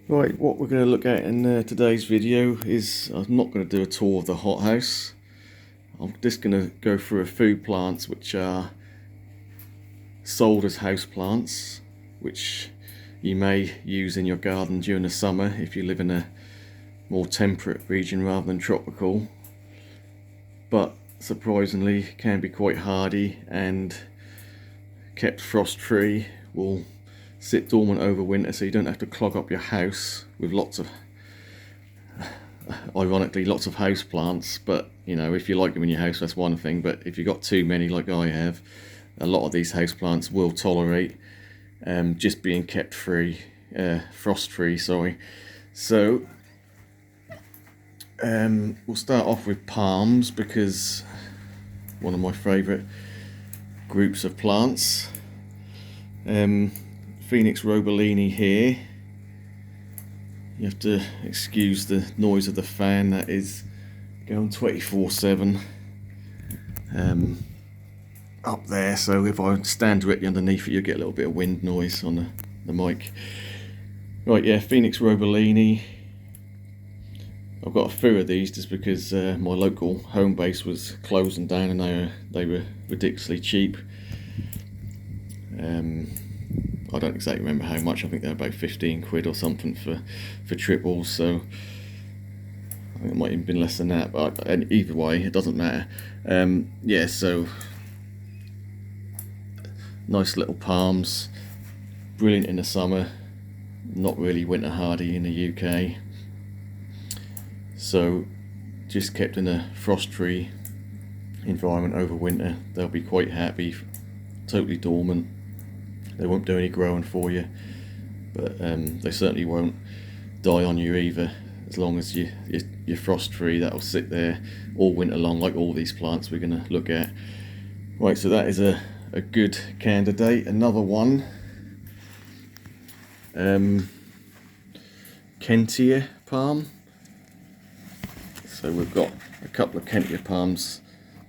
Right, what we're going to look at in today's video is, I'm not going to do a tour of the hothouse. I'm just going to go through a few plants which are sold as houseplants, which you may use in your garden during the summer if you live in a more temperate region rather than tropical, but surprisingly can be quite hardy and kept frost free, will sit dormant over winter, so you don't have to clog up your house with lots of, ironically, lots of house plants. But you know, if you like them in your house, that's one thing, but if you've got too many like I have, a lot of these house plants will tolerate just being kept free, frost free, sorry. So we'll start off with palms, because one of my favourite groups of plants. Phoenix robellini here. You have to excuse the noise of the fan that is going 24/7 up there, so if I stand directly underneath it you'll get a little bit of wind noise on the mic. Right, yeah, Phoenix robellini. I've got a few of these just because my local home base was closing down and they were ridiculously cheap. I don't exactly remember how much. I think they're about 15 quid or something for triples, so I think it might even been less than that, but either way it doesn't matter. Yeah, so nice little palms, brilliant in the summer, not really winter hardy in the UK, so just kept in a frost-free environment over winter, they'll be quite happy, totally dormant. They won't do any growing for you, but they certainly won't die on you either. As long as you're frost free, that'll sit there all winter long, like all these plants we're going to look at. Right, so that is a good candidate. Another one, Kentia palm. So we've got a couple of Kentia palms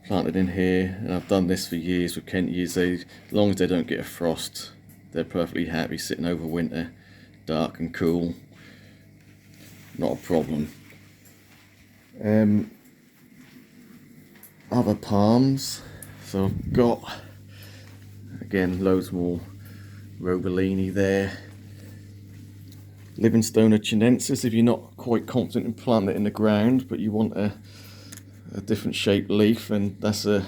planted in here, and I've done this for years with Kentias. As long as they don't get a frost, they're perfectly happy sitting over winter, dark and cool, not a problem. Other palms, so I've got, again, loads more robellini there. Livingstone chinensis, if you're not quite confident in planting it in the ground but you want a different shaped leaf, and that's a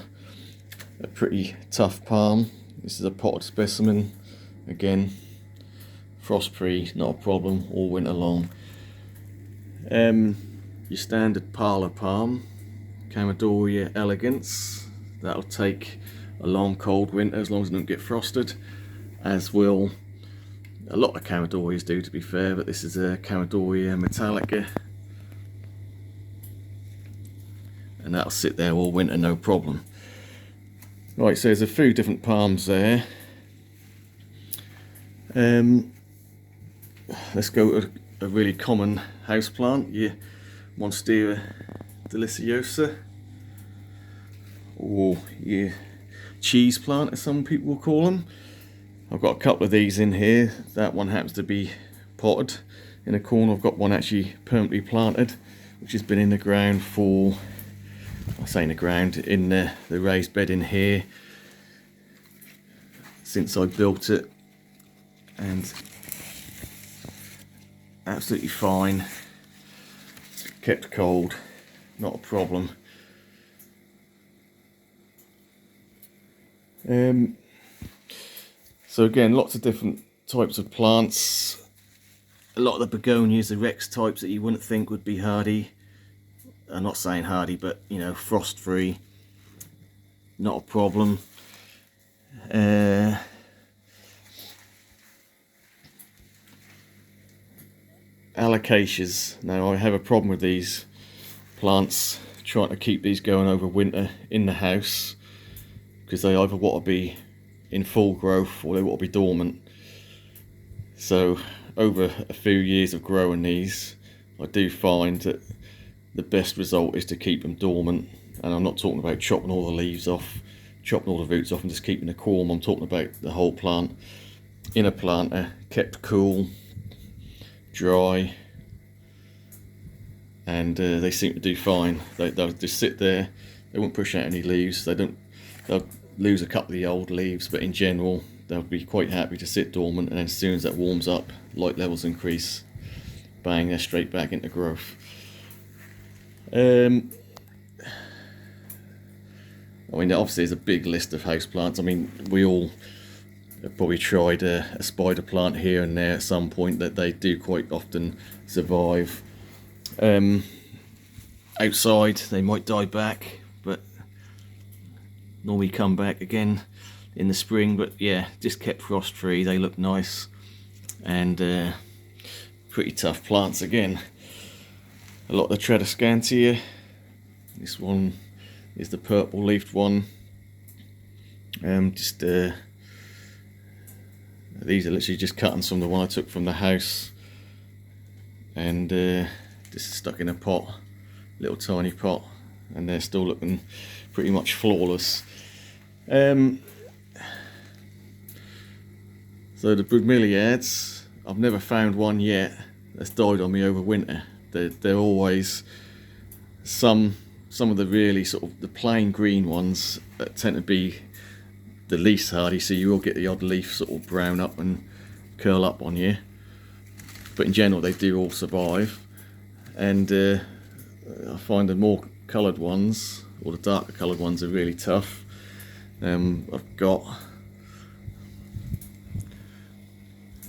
pretty tough palm. This is a potted specimen, again frost free, not a problem, all winter long. Your standard parlour palm, Chamaedorea elegans, that'll take a long cold winter as long as it don't get frosted, as will a lot of Chamaedoreas do, to be fair, but this is a Chamaedorea metallica, and that'll sit there all winter, no problem. Right, so there's a few different palms there. Let's go to a really common houseplant, your Monstera deliciosa, or your cheese plant as some people will call them. I've got a couple of these in here. That one happens to be potted in a corner. I've got one actually permanently planted, which has been in the ground for, I say in the ground, in the raised bed in here since I built it, and absolutely fine, kept cold, not a problem. So again, lots of different types of plants. A lot of the begonias, the Rex types that you wouldn't think would be hardy. I'm not saying hardy, but you know, frost free, not a problem. Alocasias. Now I have a problem with these plants, trying to keep these going over winter in the house, because they either want to be in full growth or they want to be dormant. So over a few years of growing these, I do find that the best result is to keep them dormant, and I'm not talking about chopping all the leaves off, chopping all the roots off and just keeping the corm. I'm talking about the whole plant in a planter, kept cool, dry, and they seem to do fine. They'll just sit there. They won't push out any leaves. They'll lose a couple of the old leaves, but in general they'll be quite happy to sit dormant, and then as soon as that warms up, light levels increase, bang, they're straight back into growth. I mean, obviously there's a big list of houseplants. I mean, we all have probably tried a spider plant here and there at some point, that they do quite often survive. Outside they might die back, but normally come back again in the spring. But yeah, just kept frost free, they look nice, and pretty tough plants again. A lot of the Tradescantia. This one is the purple leafed one. These are literally just cuttings from the one I took from the house, and just stuck in a pot, little tiny pot, and they're still looking pretty much flawless. So the Bromeliads, I've never found one yet that's died on me over winter. They're always some of the really sort of the plain green ones that tend to be the least hardy, so you will get the odd leaf sort of brown up and curl up on you, but in general they do all survive. And I find the more coloured ones, or the darker coloured ones, are really tough. I've got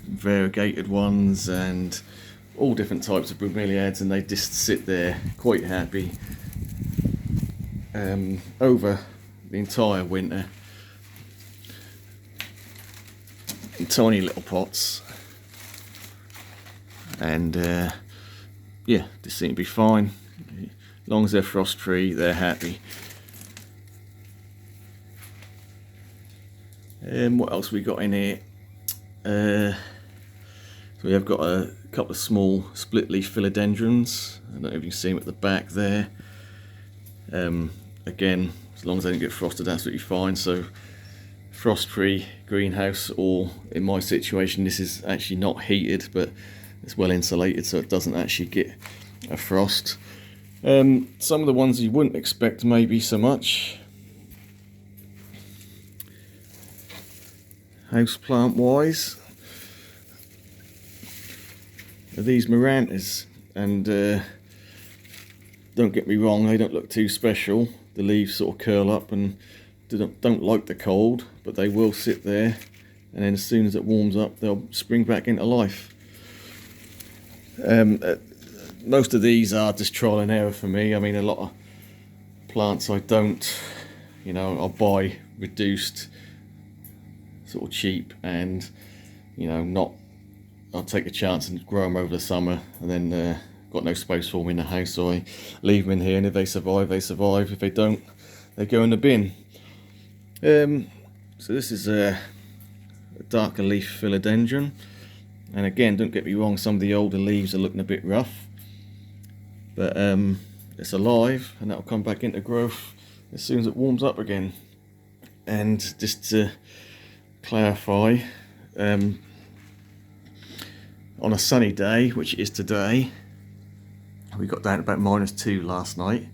variegated ones and all different types of bromeliads, and they just sit there quite happy over the entire winter in tiny little pots, and yeah, they seem to be fine. As long as they're frost free, they're happy. What else we got in here? So we have got a couple of small split leaf philodendrons. I don't know if you can see them at the back there. Again, as long as they don't get frosted, absolutely fine. So frost free greenhouse, or in my situation this is actually not heated, but it's well insulated, so it doesn't actually get a frost. Some of the ones you wouldn't expect maybe so much, houseplant wise, are these Marantas, and don't get me wrong, they don't look too special. The leaves sort of curl up and don't like the cold, but they will sit there, and then as soon as it warms up they'll spring back into life. Most of these are just trial and error for me. I mean, a lot of plants I don't, you know, I'll buy reduced, sort of cheap, and you know, I'll take a chance and grow them over the summer, and then got no space for them in the house, so I leave them in here, and if they survive, they survive. If they don't, they go in the bin. So this is a darker leaf philodendron, and again, don't get me wrong, some of the older leaves are looking a bit rough, but it's alive, and that'll come back into growth as soon as it warms up again. And just to clarify, on a sunny day, which it is today, we got down to about -2 last night.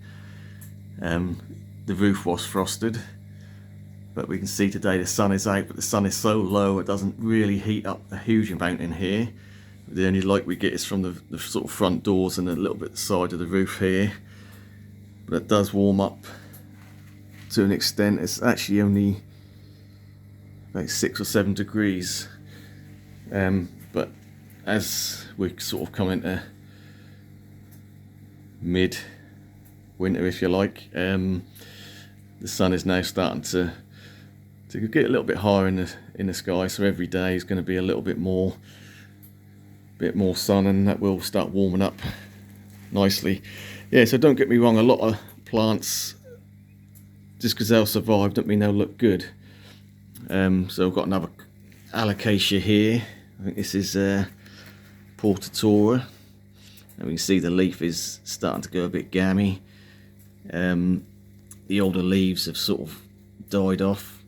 The roof was frosted, but we can see today the sun is out, but the sun is so low it doesn't really heat up a huge amount in here. The only light we get is from the sort of front doors and a little bit the side of the roof here, but it does warm up to an extent. It's actually only about 6 or 7 degrees, but as we sort of come into mid-winter, if you like, the sun is now starting to get a little bit higher in the sky, so every day is going to be a little bit more sun, and that will start warming up nicely. Yeah, so don't get me wrong, a lot of plants, just because they'll survive don't mean they'll look good. So I've got another Alocasia here. I think this is Portatora, and we can see the leaf is starting to go a bit gammy. The older leaves have sort of died off,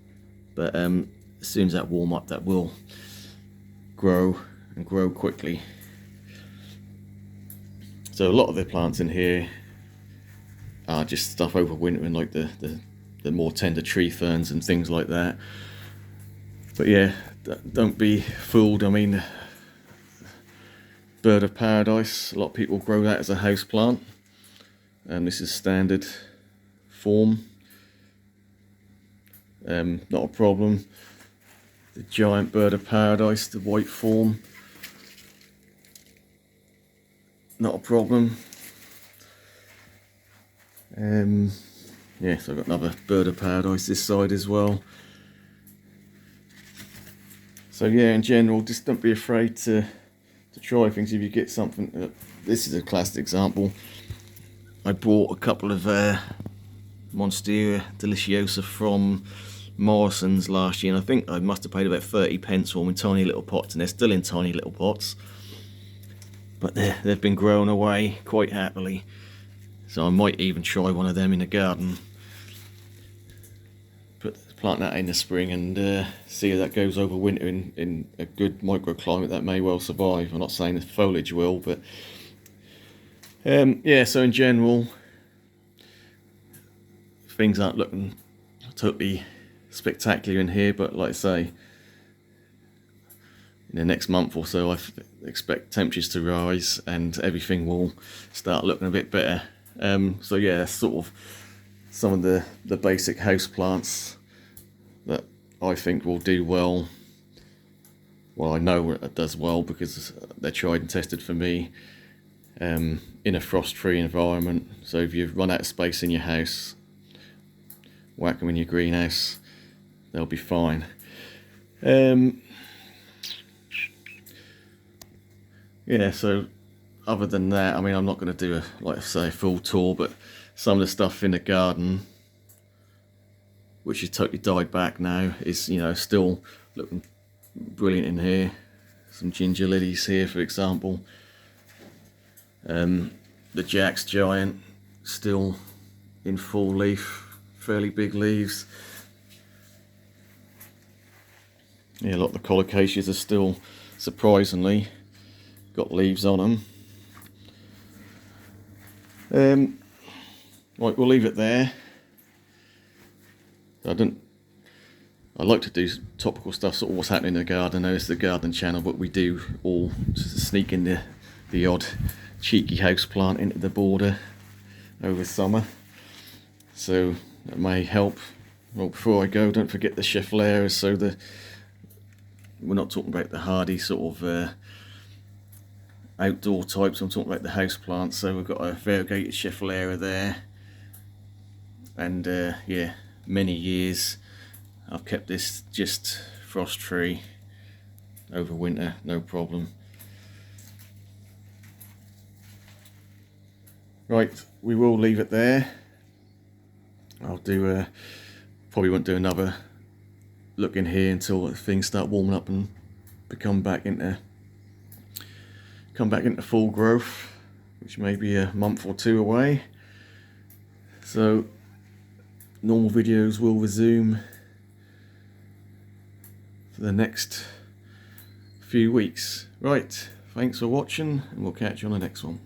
but as soon as that warm up, that will grow and grow quickly. So a lot of the plants in here are just stuff overwintering, like the more tender tree ferns and things like that. But yeah, don't be fooled. I mean, bird of paradise, a lot of people grow that as a house plant, and this is standard form. Not a problem. The giant bird of paradise, the white form, not a problem. Yeah, so I've got another bird of paradise this side as well. So yeah, in general, just don't be afraid to try things if you get something. This is a classic example. I bought a couple of Monstera deliciosa from Morrison's last year, and I think I must have paid about 30p for them in tiny little pots, and they're still in tiny little pots, but they've been growing away quite happily. So I might even try one of them in the garden, plant that in the spring, and see how that goes over winter in a good microclimate that may well survive. I'm not saying the foliage will, but yeah, so in general things aren't looking totally spectacular in here, but like I say, in the next month or so I expect temperatures to rise and everything will start looking a bit better. So yeah, that's sort of some of the basic house plants that I think will do well. Well, I know it does well because they're tried and tested for me in a frost-free environment. So if you run out of space in your house, whack them in your greenhouse, they'll be fine. Yeah, so other than that, I mean, I'm not going to do a, like I say, a full tour, but some of the stuff in the garden, which has totally died back now, is, you know, still looking brilliant in here. Some ginger lilies here, for example. The Jack's Giant still in full leaf, fairly big leaves. Yeah, a lot of the Alocasias are still, surprisingly, got leaves on them. Right, we'll leave it there. I like to do topical stuff, sort of what's happening in the garden. I know it's the garden channel, but we do all sneak in the odd cheeky house plant into the border over summer, so that may help. Well, before I go, don't forget the Scheffleras. So we're not talking about the hardy sort of outdoor types, I'm talking about the house plants. So we've got a variegated Schefflera there, and yeah, many years I've kept this just frost free over winter, no problem. Right, we will leave it there. I'll do probably won't do another look in here until things start warming up and come back into full growth, which may be a month or two away. So normal videos will resume for the next few weeks. Right, thanks for watching, and we'll catch you on the next one.